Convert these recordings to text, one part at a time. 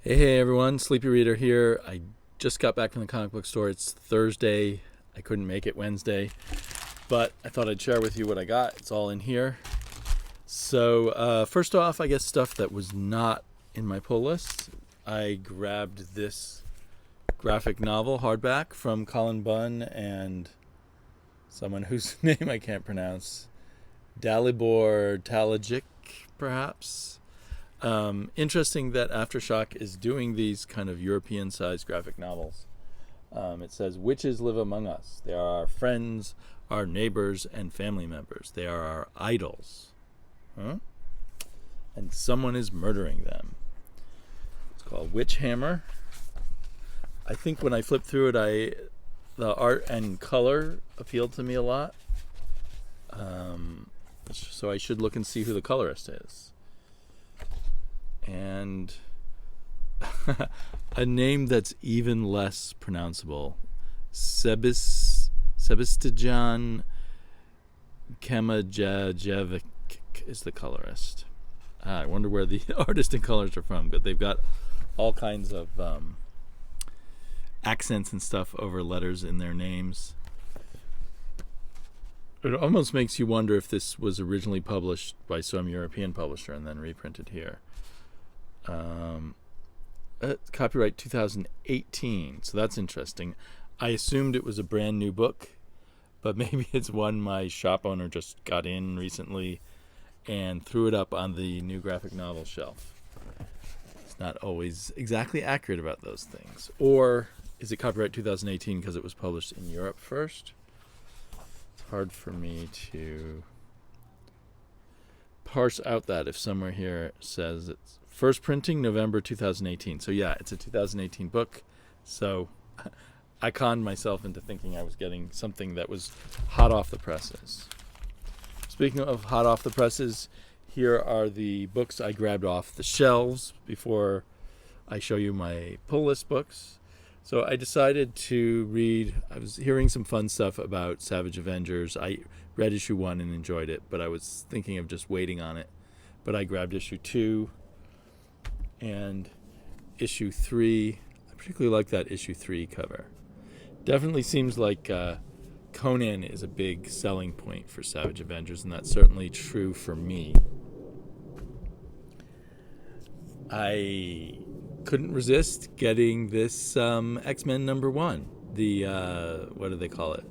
Hey everyone, Sleepy Reader here. I just got back from the comic book store. It's Thursday. I couldn't make it Wednesday, but I thought I'd share with you what I got. It's all in here. So, first off, I guess stuff that was not in my pull list. I grabbed this graphic novel hardback from Colin Bunn and someone whose name I can't pronounce. Dalibor Talajic, perhaps. Interesting that Aftershock is doing these kind of European-sized graphic novels. It says, "Witches live among us. They are our friends, our neighbors, and family members. They are our idols." Huh? And someone is murdering them. It's called Witch Hammer. I think when I flipped through it, the art and color appealed to me a lot. So I should look and see who the colorist is. And a name that's even less pronounceable. Sebastian Kamajajevic is the colorist. I wonder where the artist and colors are from, but they've got all kinds of accents and stuff over letters in their names. It almost makes you wonder if this was originally published by some European publisher and then reprinted here. Copyright 2018, so that's interesting. I assumed it was a brand new book, but maybe it's one my shop owner just got in recently and threw it up on the new graphic novel shelf. It's not always exactly accurate about those things. Or is it copyright 2018 because it was published in Europe first? It's hard for me to parse out that if somewhere here says it's first printing November 2018. So yeah, it's a 2018 book. So I conned myself into thinking I was getting something that was hot off the presses. Speaking of hot off the presses, here are the books I grabbed off the shelves before I show you my pull list books. So I decided to read, I was hearing some fun stuff about Savage Avengers. I read issue 1 and enjoyed it, but I was thinking of just waiting on it. But I grabbed issue 2 and issue 3. I particularly like that issue 3 cover. Definitely seems like Conan is a big selling point for Savage Avengers, and that's certainly true for me. I couldn't resist getting this X-Men #1. The what do they call it?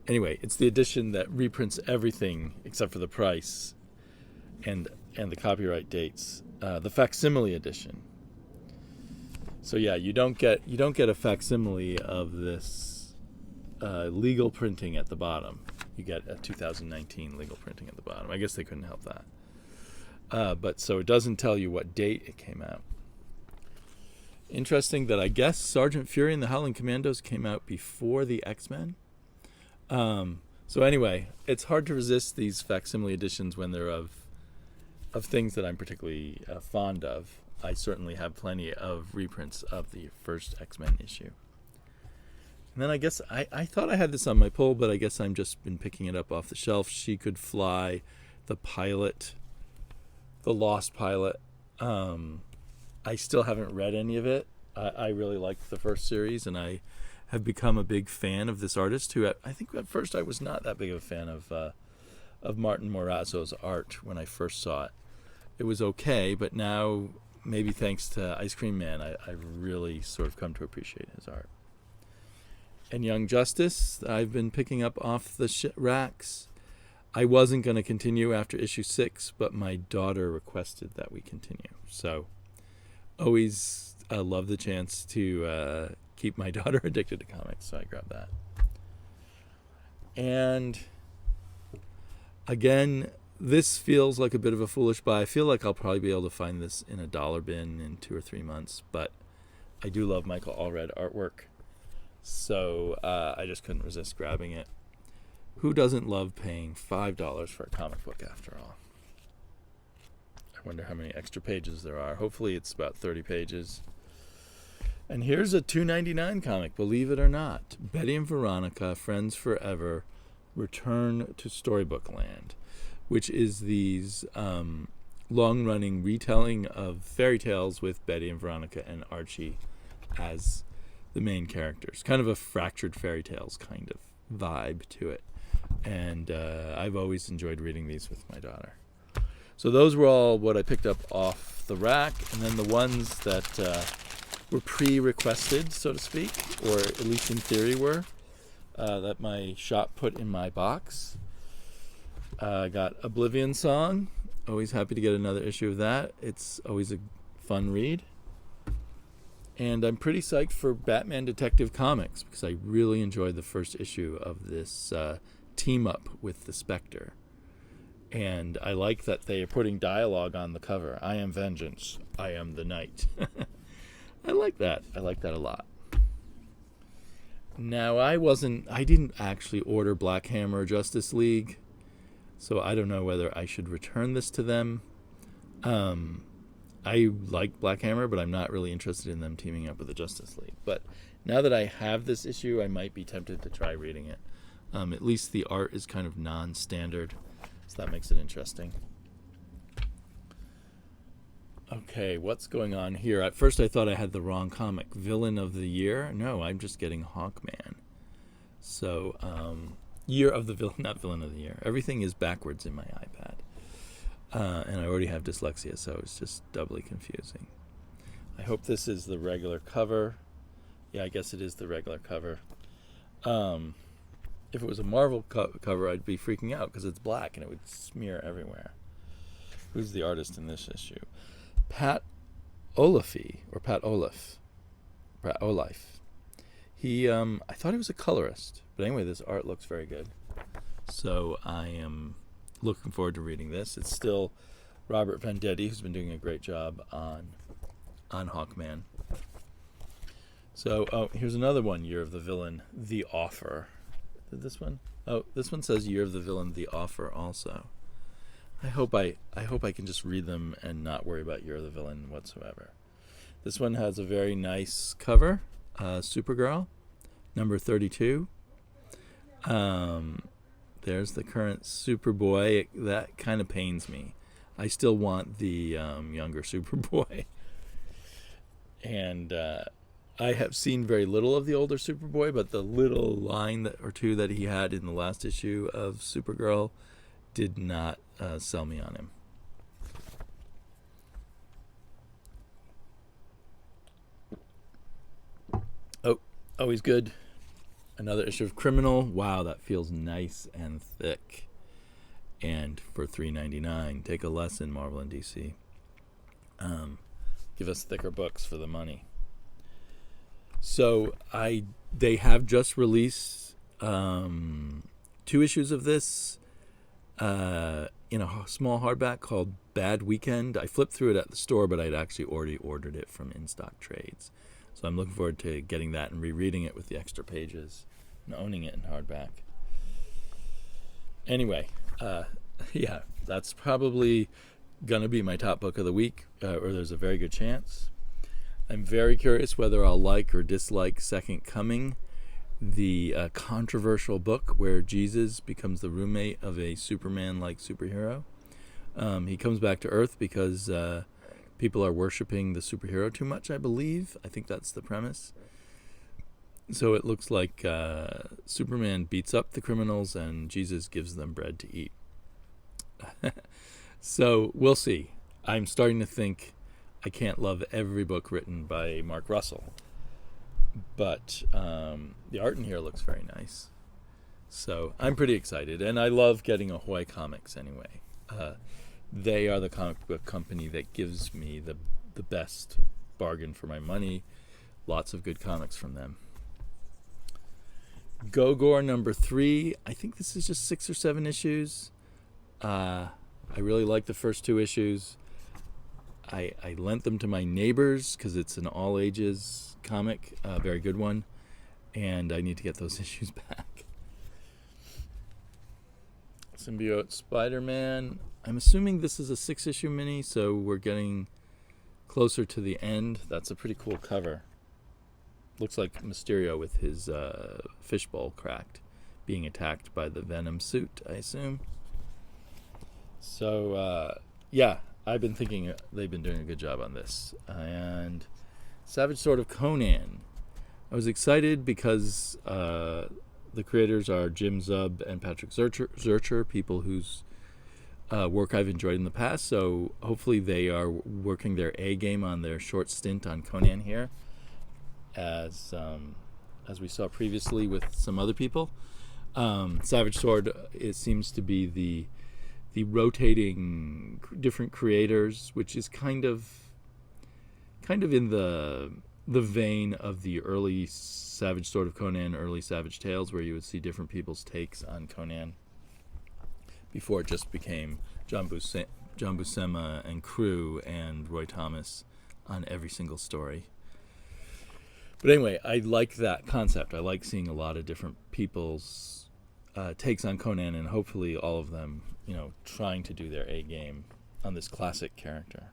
Anyway, it's the edition that reprints everything except for the price and the copyright dates. The facsimile edition. So yeah, you don't get a facsimile of this legal printing at the bottom. You get a 2019 legal printing at the bottom. I guess they couldn't help that. But so it doesn't tell you what date it came out. Interesting that I guess Sergeant Fury and the Howling Commandos came out before the X-Men. So anyway, it's hard to resist these facsimile editions when they're of things that I'm particularly fond of. I certainly have plenty of reprints of the first X-Men issue. And then I guess I thought I had this on my pull, but I guess I'm just been picking it up off the shelf. She Could Fly, the pilot, the Lost Pilot. I still haven't read any of it. I really liked the first series, and I have become a big fan of this artist who I think at first I was not that big of a fan of Martin Morazzo's art when I first saw it. It was okay, but now, maybe thanks to Ice Cream Man, I really sort of come to appreciate his art. And Young Justice, I've been picking up off the racks. I wasn't going to continue after issue 6, but my daughter requested that we continue. So, always love the chance to keep my daughter addicted to comics, so I grabbed that. And again, this feels like a bit of a foolish buy. I feel like I'll probably be able to find this in a dollar bin in 2 or 3 months, but I do love Michael Allred artwork, so I just couldn't resist grabbing it. Who doesn't love paying $5 for a comic book after all? I wonder how many extra pages there are. Hopefully it's about 30 pages. And here's a $2.99 comic, believe it or not. Betty and Veronica, Friends Forever, Return to Storybook Land, which is these long-running retelling of fairy tales with Betty and Veronica and Archie as the main characters. Kind of a fractured fairy tales kind of vibe to it. And I've always enjoyed reading these with my daughter. So those were all what I picked up off the rack. And then the ones that were pre-requested, so to speak, or at least in theory were, that my shop put in my box. I got Oblivion Song. Always happy to get another issue of that. It's always a fun read. And I'm pretty psyched for Batman Detective Comics because I really enjoyed the first issue of this team up with the Spectre. And I like that they are putting dialogue on the cover. I am vengeance. I am the night. I like that. I like that a lot. Now, I didn't actually order Black Hammer Justice League, so I don't know whether I should return this to them. I like Black Hammer, but I'm not really interested in them teaming up with the Justice League. But now that I have this issue, I might be tempted to try reading it. At least the art is kind of non-standard, so that makes it interesting. Okay, what's going on here? At first I thought I had the wrong comic. Villain of the Year? No, I'm just getting Hawkman. So, Year of the Villain, not Villain of the Year. Everything is backwards in my iPad. And I already have dyslexia, so it's just doubly confusing. I hope this is the regular cover. Yeah, I guess it is the regular cover. If it was a Marvel cover, I'd be freaking out because it's black and it would smear everywhere. Who's the artist in this issue? Pat Olaf. He, I thought he was a colorist. But anyway, this art looks very good. So I am looking forward to reading this. It's still Robert Venditti, who's been doing a great job on Hawkman. So, here's another one, Year of the Villain, The Offer. Did this one? Oh, this one says Year of the Villain, The Offer also. I hope I can just read them and not worry about Year of the Villain whatsoever. This one has a very nice cover, Supergirl, number 32. There's the current Superboy. That kind of pains me. I still want the younger Superboy. And I have seen very little of the older Superboy, but the little line or two that he had in the last issue of Supergirl did not sell me on him. Oh, he's good. Another issue of Criminal. Wow, that feels nice and thick. And for $3.99, take a lesson, Marvel and DC. Give us thicker books for the money. So they have just released 2 issues of this in a small hardback called Bad Weekend. I flipped through it at the store, but I'd actually already ordered it from In-Stock Trades. So I'm looking forward to getting that and rereading it with the extra pages and owning it in hardback. Anyway, yeah, that's probably going to be my top book of the week, or there's a very good chance. I'm very curious whether I'll like or dislike Second Coming, the controversial book where Jesus becomes the roommate of a Superman-like superhero. He comes back to Earth because people are worshiping the superhero too much, I believe. I think that's the premise. So it looks like Superman beats up the criminals and Jesus gives them bread to eat. So we'll see. I'm starting to think I can't love every book written by Mark Russell. But the art in here looks very nice. So I'm pretty excited. And I love getting Ahoy Comics anyway. They are the comic book company that gives me the best bargain for my money. Lots of good comics from them. Gogor number 3. I think this is just 6 or 7 issues. I really like the first 2 issues. I lent them to my neighbors because it's an all-ages comic, a very good one. And I need to get those issues back. Symbiote Spider-Man. I'm assuming this is a 6-issue mini, so we're getting closer to the end. That's a pretty cool cover. Looks like Mysterio with his fishbowl cracked, being attacked by the Venom suit, I assume. So, yeah, I've been thinking they've been doing a good job on this. And Savage Sword of Conan. I was excited because the creators are Jim Zub and Patrick Zurcher, people whose work I've enjoyed in the past. So hopefully they are working their A game on their short stint on Conan here, as we saw previously with some other people. Savage Sword, it seems to be the rotating different creators, which is kind of in the vein of the early Savage Sword of Conan, early Savage Tales, where you would see different people's takes on Conan before it just became John Buscema and crew and Roy Thomas on every single story. But anyway, I like that concept. I like seeing a lot of different people's takes on Conan, and hopefully all of them, trying to do their A game on this classic character.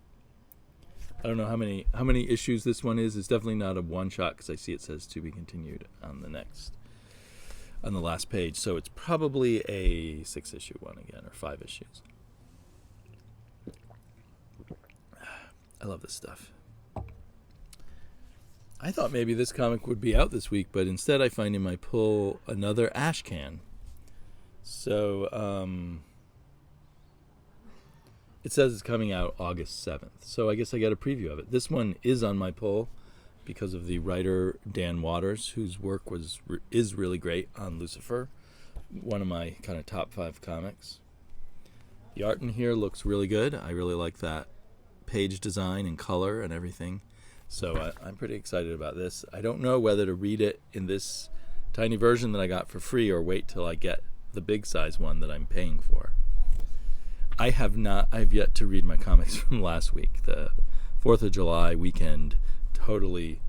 I don't know how many issues this one is. It's definitely not a one shot, because I see it says to be continued on the last page. So it's probably a 6-issue one again, or 5 issues. I love this stuff. I thought maybe this comic would be out this week, but instead I find in my pull another Ashcan. So it says it's coming out August 7th. So I guess I got a preview of it. This one is on my pull because of the writer Dan Waters, whose work is really great on Lucifer, one of my kind of top 5 comics. The art in here looks really good. I really like that page design and color and everything. So I'm pretty excited about this. I don't know whether to read it in this tiny version that I got for free or wait till I get the big size one that I'm paying for. I've yet to read my comics from last week. The 4th of July weekend totally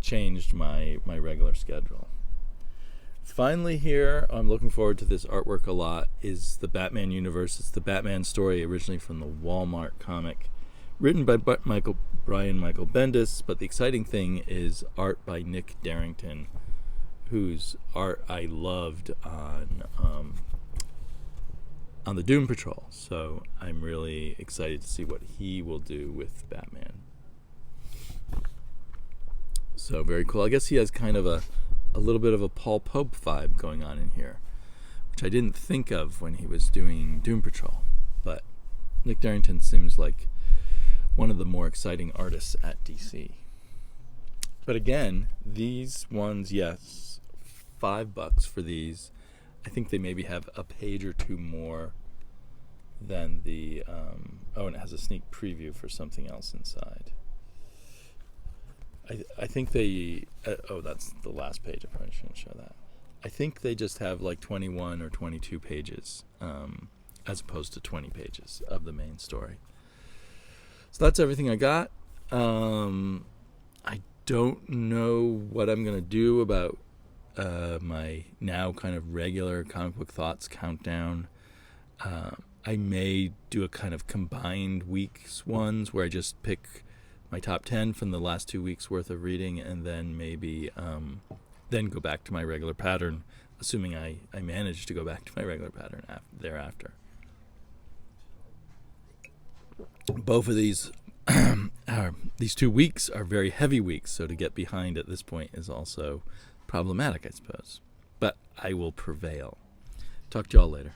changed my regular schedule. Finally here, I'm looking forward to this artwork a lot, is the Batman universe. It's the Batman story originally from the Walmart comic, written by Brian Michael Bendis, but the exciting thing is art by Nick Darrington, whose art I loved on the Doom Patrol. So I'm really excited to see what he will do with Batman. So very cool. I guess he has kind of a little bit of a Paul Pope vibe going on in here, which I didn't think of when he was doing Doom Patrol. But Nick Darrington seems like one of the more exciting artists at DC. But again, these ones, yes, $5 for these. I think they maybe have a page or two more than the and it has a sneak preview for something else inside. I think they that's the last page. I probably shouldn't show that. I think they just have like 21 or 22 pages as opposed to 20 pages of the main story. So that's everything I got. I don't know what I'm going to do about my now kind of regular comic book thoughts countdown. I may do a kind of combined weeks ones where I just pick my top 10 from the last 2 weeks worth of reading, and then maybe then go back to my regular pattern, assuming I manage to go back to my regular pattern thereafter. Both of these 2 weeks are very heavy weeks, so to get behind at this point is also problematic, I suppose. But I will prevail. Talk to y'all later.